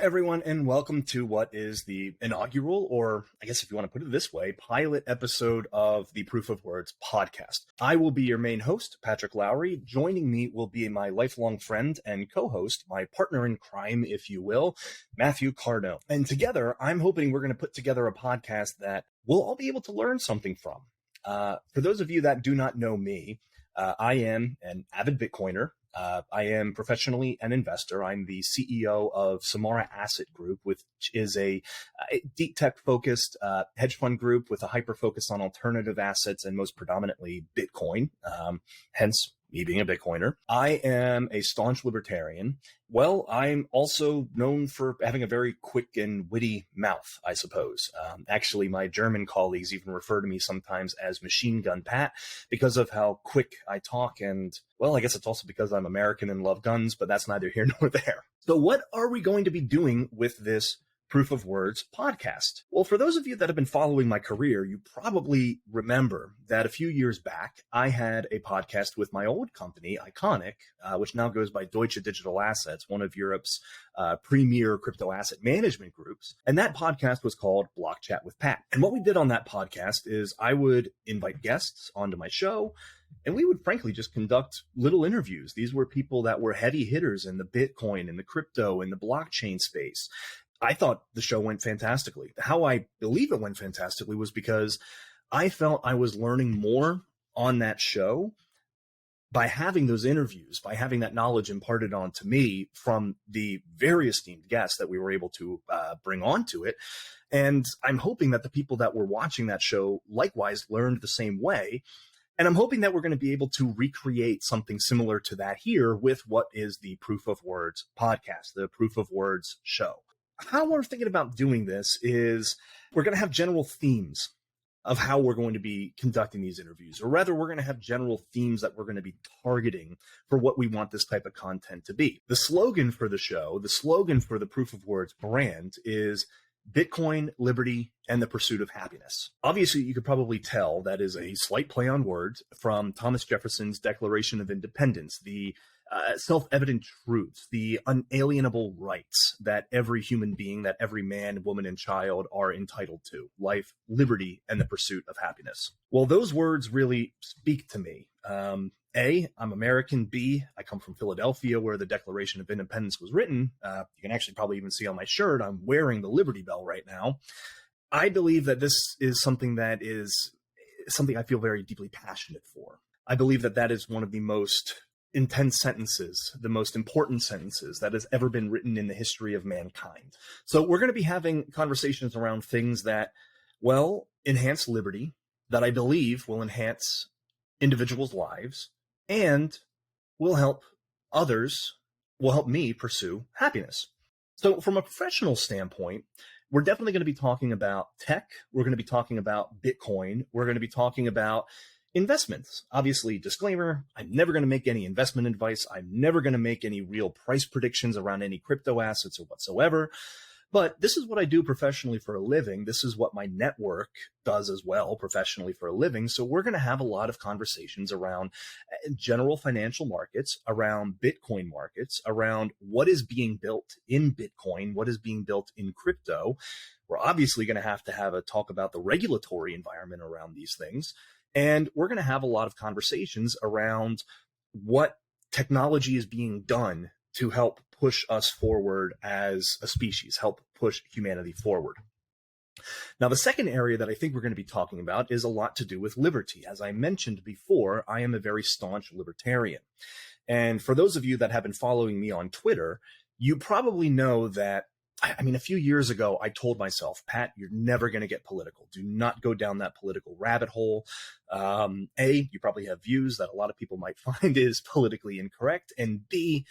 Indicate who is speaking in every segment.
Speaker 1: everyone, and welcome to what is the inaugural, or I guess if you want to put it this way, pilot episode of the Proof of Words podcast. I will be your main host, Patrick Lowry. Joining me will be my lifelong friend and co-host, my partner in crime, if you will, Matthew Cardone. And together, I'm hoping we're going to put together a podcast that we'll all be able to learn something from. For those of you that do not know me, I am an avid Bitcoiner. I am professionally an investor. I'm the CEO of Samara Asset Group, which is a deep tech focused hedge fund group with a hyper focus on alternative assets and most predominantly Bitcoin, hence me being a Bitcoiner. I am a staunch libertarian. Well, I'm also known for having a very quick and witty mouth, I suppose. Actually, my German colleagues even refer to me sometimes as Machine Gun Pat because of how quick I talk. And, well, I guess it's also because I'm American and love guns, but that's neither here nor there. So what are we going to be doing with this Proof of Words podcast? Well, for those of you that have been following my career, you probably remember that a few years back, I had a podcast with my old company, Iconic, which now goes by Deutsche Digital Assets, one of Europe's premier crypto asset management groups. And that podcast was called Blockchat with Pat. And what we did on that podcast is I would invite guests onto my show, and we would frankly just conduct little interviews. These were people that were heavy hitters in the Bitcoin, in the crypto, in the blockchain space. I thought the show went fantastically. How I believe it went fantastically was because I felt I was learning more on that show by having those interviews, by having that knowledge imparted on to me from the very esteemed guests that we were able to bring onto it. And I'm hoping that the people that were watching that show likewise learned the same way. And I'm hoping that we're going to be able to recreate something similar to that here with what is the Proof of Words podcast, the Proof of Words show. How we're thinking about doing this is we're going to have general themes of how we're going to be conducting these interviews, or rather we're going to have general themes that we're going to be targeting for what we want this type of content to be. The slogan for the show, the slogan for the Proof of Words brand is Bitcoin, liberty, and the pursuit of happiness. Obviously, you could probably tell that is a slight play on words from Thomas Jefferson's Declaration of Independence, the self-evident truths, the unalienable rights that every human being, that every man, woman, and child are entitled to: life, liberty, and the pursuit of happiness. Well, those words really speak to me. A, I'm American. B, I come from Philadelphia, where the Declaration of Independence was written. You can actually probably even see on my shirt, I'm wearing the Liberty Bell right now. I believe that this is something I feel very deeply passionate for. I believe that that is one of the most intense sentences, the most important sentences that has ever been written in the history of mankind. So we're going to be having conversations around things that, well, enhance liberty, that I believe will enhance individuals' lives, and will help me pursue happiness. So from a professional standpoint, we're definitely going to be talking about tech. We're going to be talking about Bitcoin. We're going to be talking about investments. Obviously, disclaimer, I'm never going to make any investment advice. I'm never going to make any real price predictions around any crypto assets or whatsoever. But this is what I do professionally for a living. This is what my network does as well professionally for a living. So we're going to have a lot of conversations around general financial markets, around Bitcoin markets, around what is being built in Bitcoin, what is being built in crypto. We're obviously going to have a talk about the regulatory environment around these things. And we're going to have a lot of conversations around what technology is being done to help push us forward as a species, help push humanity forward. Now, the second area that I think we're going to be talking about is a lot to do with liberty. As I mentioned before, I am a very staunch libertarian. And for those of you that have been following me on Twitter, you probably know that, a few years ago, I told myself, Pat, you're never going to get political. Do not go down that political rabbit hole. You probably have views that a lot of people might find is politically incorrect. And B,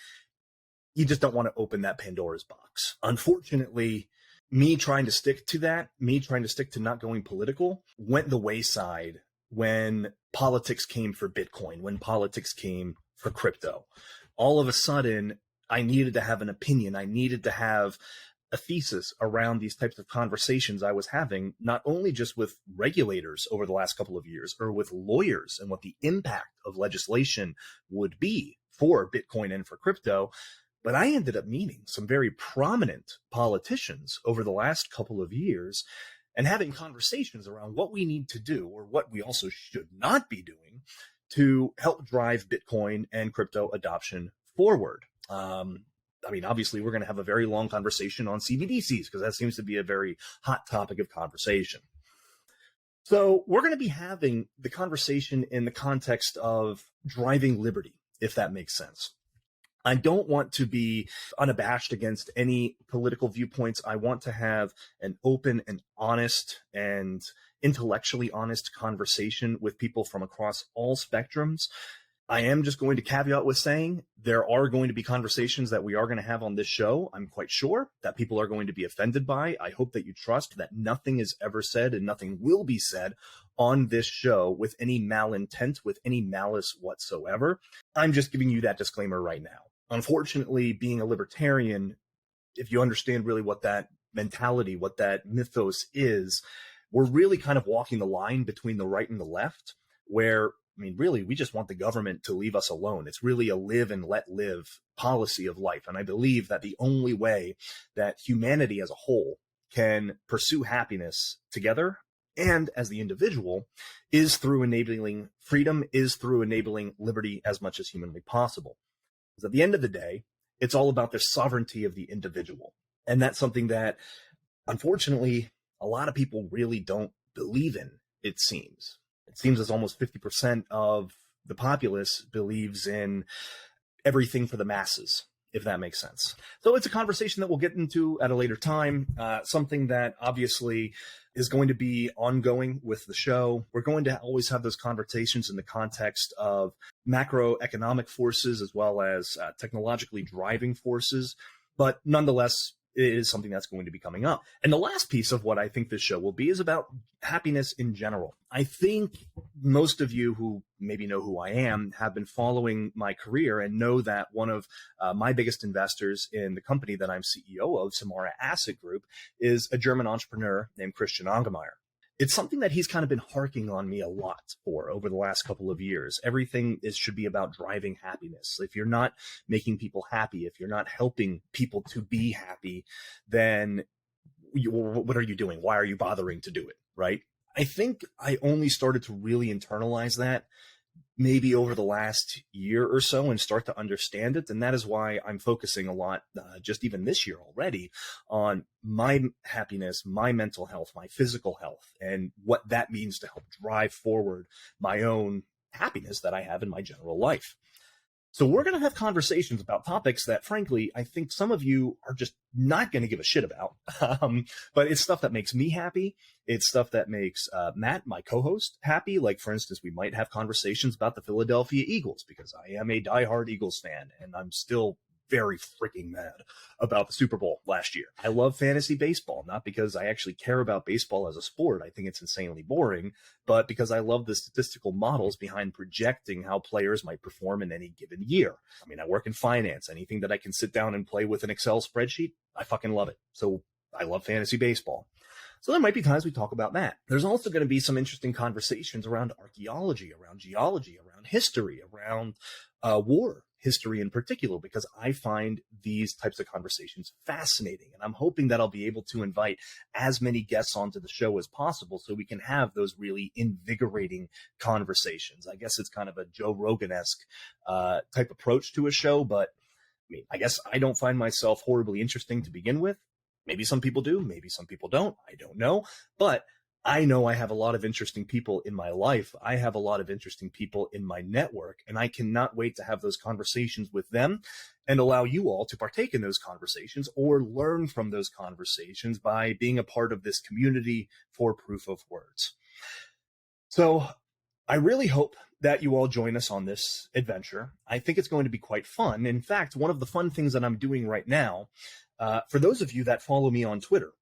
Speaker 1: you just don't want to open that Pandora's box. Unfortunately, me trying to stick to not going political, went the wayside when politics came for Bitcoin, when politics came for crypto. All of a sudden, I needed to have an opinion. I needed to have a thesis around these types of conversations I was having, not only just with regulators over the last couple of years, or with lawyers and what the impact of legislation would be for Bitcoin and for crypto, But I ended up meeting some very prominent politicians over the last couple of years and having conversations around what we need to do, or what we also should not be doing, to help drive Bitcoin and crypto adoption forward. Obviously, we're going to have a very long conversation on CBDCs because that seems to be a very hot topic of conversation. So we're going to be having the conversation in the context of driving liberty, if that makes sense. I don't want to be unabashed against any political viewpoints. I want to have an open and honest and intellectually honest conversation with people from across all spectrums. I am just going to caveat with saying there are going to be conversations that we are going to have on this show. I'm quite sure that people are going to be offended by. I hope that you trust that nothing is ever said and nothing will be said on this show with any malintent, with any malice whatsoever. I'm just giving you that disclaimer right now. Unfortunately, being a libertarian, if you understand really what that mentality, what that mythos is, we're really kind of walking the line between the right and the left, where really, we just want the government to leave us alone. It's really a live and let live policy of life. And I believe that the only way that humanity as a whole can pursue happiness together and as the individual is through enabling freedom, is through enabling liberty as much as humanly possible. Because at the end of the day, it's all about the sovereignty of the individual. And that's something that, unfortunately, a lot of people really don't believe in, it seems. It seems as almost 50% of the populace believes in everything for the masses, if that makes sense. So it's a conversation that we'll get into at a later time, something that obviously is going to be ongoing with the show. We're going to always have those conversations in the context of macroeconomic forces as well as technologically driving forces. But nonetheless, it is something that's going to be coming up. And the last piece of what I think this show will be is about happiness in general. I think most of you who maybe know who I am have been following my career and know that one of my biggest investors in the company that I'm CEO of, Samara Asset Group, is a German entrepreneur named Christian Angermeyer. It's something that he's kind of been harking on me a lot for over the last couple of years. Everything should be about driving happiness. If you're not making people happy, if you're not helping people to be happy, then what are you doing? Why are you bothering to do it, right? I think I only started to really internalize that maybe over the last year or so and start to understand it. And that is why I'm focusing a lot, just even this year already, on my happiness, my mental health, my physical health, and what that means to help drive forward my own happiness that I have in my general life. So we're going to have conversations about topics that, frankly, I think some of you are just not going to give a shit about. But it's stuff that makes me happy. It's stuff that makes Matt, my co-host, happy. Like, for instance, we might have conversations about the Philadelphia Eagles because I am a diehard Eagles fan, and I'm still very freaking mad about the Super Bowl last year. I love fantasy baseball, not because I actually care about baseball as a sport. I think it's insanely boring, but because I love the statistical models behind projecting how players might perform in any given year. I work in finance. Anything that I can sit down and play with an Excel spreadsheet, I fucking love it. So I love fantasy baseball. So there might be times we talk about that. There's also going to be some interesting conversations around archaeology, around geology, around history, around war history in particular, because I find these types of conversations fascinating. And I'm hoping that I'll be able to invite as many guests onto the show as possible so we can have those really invigorating conversations. I guess it's kind of a Joe Rogan-esque type approach to a show, but I guess I don't find myself horribly interesting to begin with. Maybe some people do, maybe some people don't. I don't know. But I know I have a lot of interesting people in my life. I have a lot of interesting people in my network, and I cannot wait to have those conversations with them and allow you all to partake in those conversations or learn from those conversations by being a part of this community for Proof of Words. So I really hope that you all join us on this adventure. I think it's going to be quite fun. In fact, one of the fun things that I'm doing right now, for those of you that follow me on Twitter,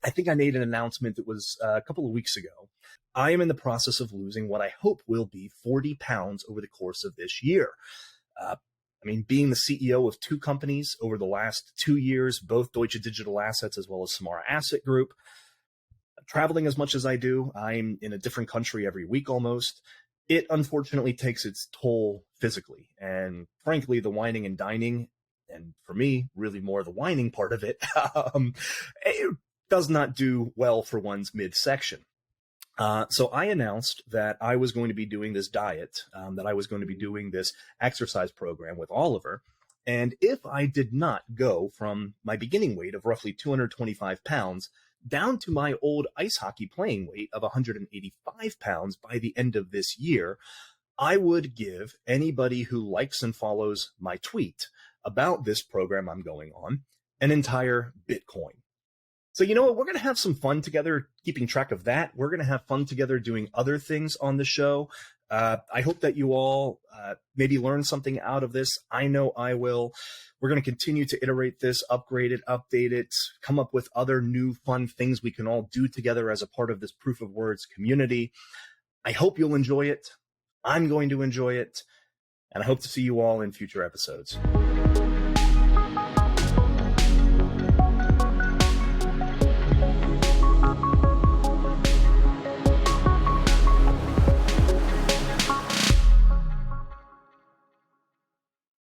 Speaker 1: I think I made an announcement that was a couple of weeks ago. I am in the process of losing what I hope will be 40 pounds over the course of this year. Being the CEO of two companies over the last 2 years, both Deutsche Digital Assets as well as Samara Asset Group, traveling as much as I do, I'm in a different country every week almost. It unfortunately takes its toll physically. And frankly, the whining and dining and for me, really more the whining part of it, it does not do well for one's midsection. So I announced that I was going to be doing this diet, that I was going to be doing this exercise program with Oliver. And if I did not go from my beginning weight of roughly 225 pounds down to my old ice hockey playing weight of 185 pounds by the end of this year, I would give anybody who likes and follows my tweet about this program I'm going on an entire Bitcoin. So you know what? We're going to have some fun together keeping track of that. We're going to have fun together doing other things on the show. I hope that you all maybe learn something out of this. I know I will. We're going to continue to iterate this, upgrade it, update it, come up with other new fun things we can all do together as a part of this Proof of Words community. I hope you'll enjoy it. I'm going to enjoy it. And I hope to see you all in future episodes.